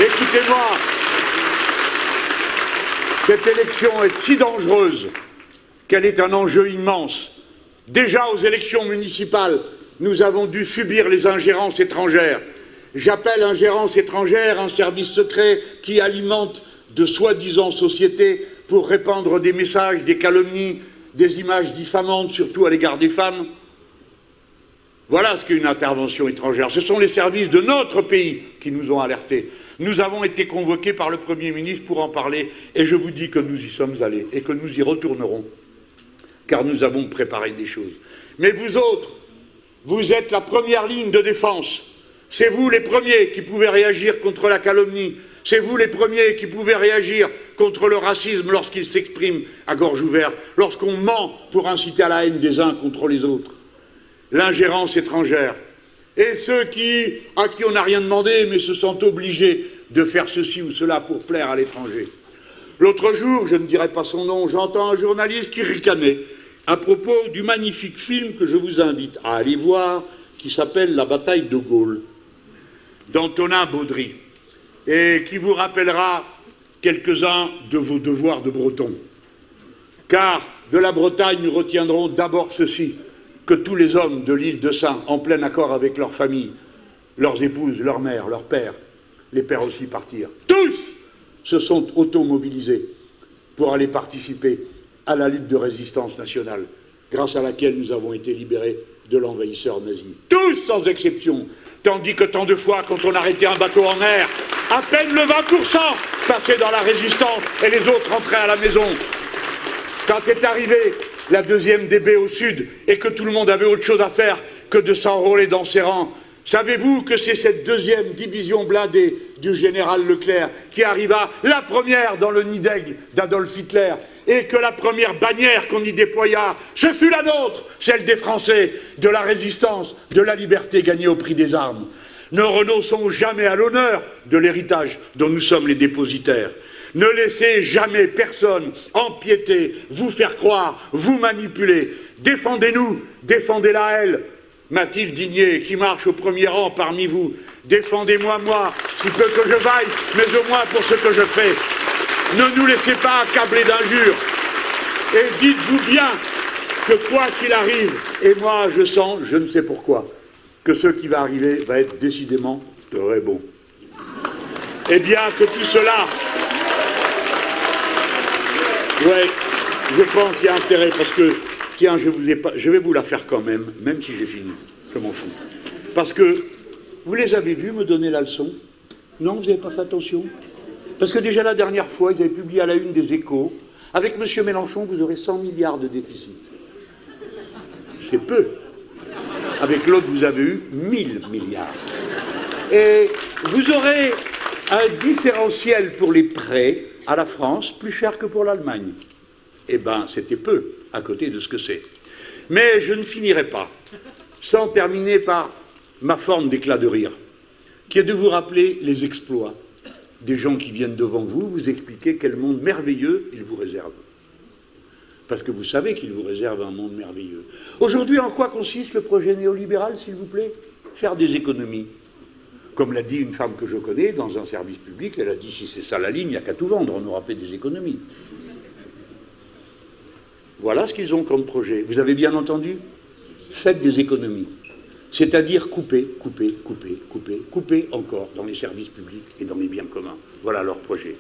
Écoutez-moi, cette élection est si dangereuse qu'elle est un enjeu immense. Déjà aux élections municipales, nous avons dû subir les ingérences étrangères. J'appelle ingérence étrangère un service secret qui alimente de soi-disant sociétés pour répandre des messages, des calomnies, des images diffamantes, surtout à l'égard des femmes. Voilà ce qu'est une intervention étrangère. Ce sont les services de notre pays qui nous ont alertés. Nous avons été convoqués par le Premier ministre pour en parler, et je vous dis que nous y sommes allés et que nous y retournerons, car nous avons préparé des choses. Mais vous autres, vous êtes la première ligne de défense. C'est vous les premiers qui pouvez réagir contre la calomnie. C'est vous les premiers qui pouvez réagir contre le racisme lorsqu'il s'exprime à gorge ouverte, lorsqu'on ment pour inciter à la haine des uns contre les autres. L'ingérence étrangère. Et ceux à qui on n'a rien demandé, mais se sentent obligés de faire ceci ou cela pour plaire à l'étranger. L'autre jour, je ne dirai pas son nom, j'entends un journaliste qui ricanait à propos du magnifique film que je vous invite à aller voir, qui s'appelle La bataille de Gaulle, d'Antonin Baudry, et qui vous rappellera quelques-uns de vos devoirs de Breton. Car de la Bretagne, nous retiendrons d'abord ceci, que tous les hommes de l'île de Sein, en plein accord avec leurs familles, leurs épouses, leurs mères, leurs pères, les pères aussi partirent, tous se sont automobilisés pour aller participer à la lutte de résistance nationale, grâce à laquelle nous avons été libérés de l'envahisseur nazi. Tous sans exception, tandis que tant de fois, quand on arrêtait un bateau en mer, à peine le 20% passaient dans la résistance et les autres rentraient à la maison. Quand est arrivée la deuxième DB au sud et que tout le monde avait autre chose à faire que de s'enrôler dans ses rangs, savez-vous que c'est cette deuxième division blindée du général Leclerc qui arriva la première dans le nid d'aigle d'Adolf Hitler et que la première bannière qu'on y déploya, ce fut la nôtre, celle des Français, de la résistance, de la liberté gagnée au prix des armes. Ne renonçons jamais à l'honneur de l'héritage dont nous sommes les dépositaires. Ne laissez jamais personne empiéter, vous faire croire, vous manipuler. Défendez-nous, défendez-la elle. Mathilde Digné, qui marche au premier rang parmi vous, défendez-moi, moi, si peu que je vaille, mais au moins pour ce que je fais. Ne nous laissez pas accabler d'injures. Et dites-vous bien que quoi qu'il arrive, et moi je sens, je ne sais pourquoi, que ce qui va arriver va être décidément très bon. Eh bien, que tout cela... Ouais, je pense qu'il y a intérêt, parce que... Tiens, je vais vous la faire quand même si j'ai fini. Je m'en fous. Parce que, vous les avez vus me donner la leçon? Non, vous n'avez pas fait attention? Parce que déjà la dernière fois, ils avaient publié à la une des Échos, avec M. Mélenchon, vous aurez 100 milliards de déficit. C'est peu. Avec l'autre, vous avez eu 1000 milliards. Et vous aurez un différentiel pour les prêts à la France plus cher que pour l'Allemagne. Eh bien, c'était peu à côté de ce que c'est. Mais je ne finirai pas sans terminer par ma forme d'éclat de rire, qui est de vous rappeler les exploits des gens qui viennent devant vous, vous expliquer quel monde merveilleux ils vous réservent. Parce que vous savez qu'ils vous réservent un monde merveilleux. Aujourd'hui, en quoi consiste le projet néolibéral, s'il vous plaît? Faire des économies. Comme l'a dit une femme que je connais dans un service public, elle a dit si c'est ça la ligne, il n'y a qu'à tout vendre, on aura fait des économies. Voilà ce qu'ils ont comme projet. Vous avez bien entendu? Faites des économies. C'est-à-dire couper, couper, couper, couper, couper encore dans les services publics et dans les biens communs. Voilà leur projet.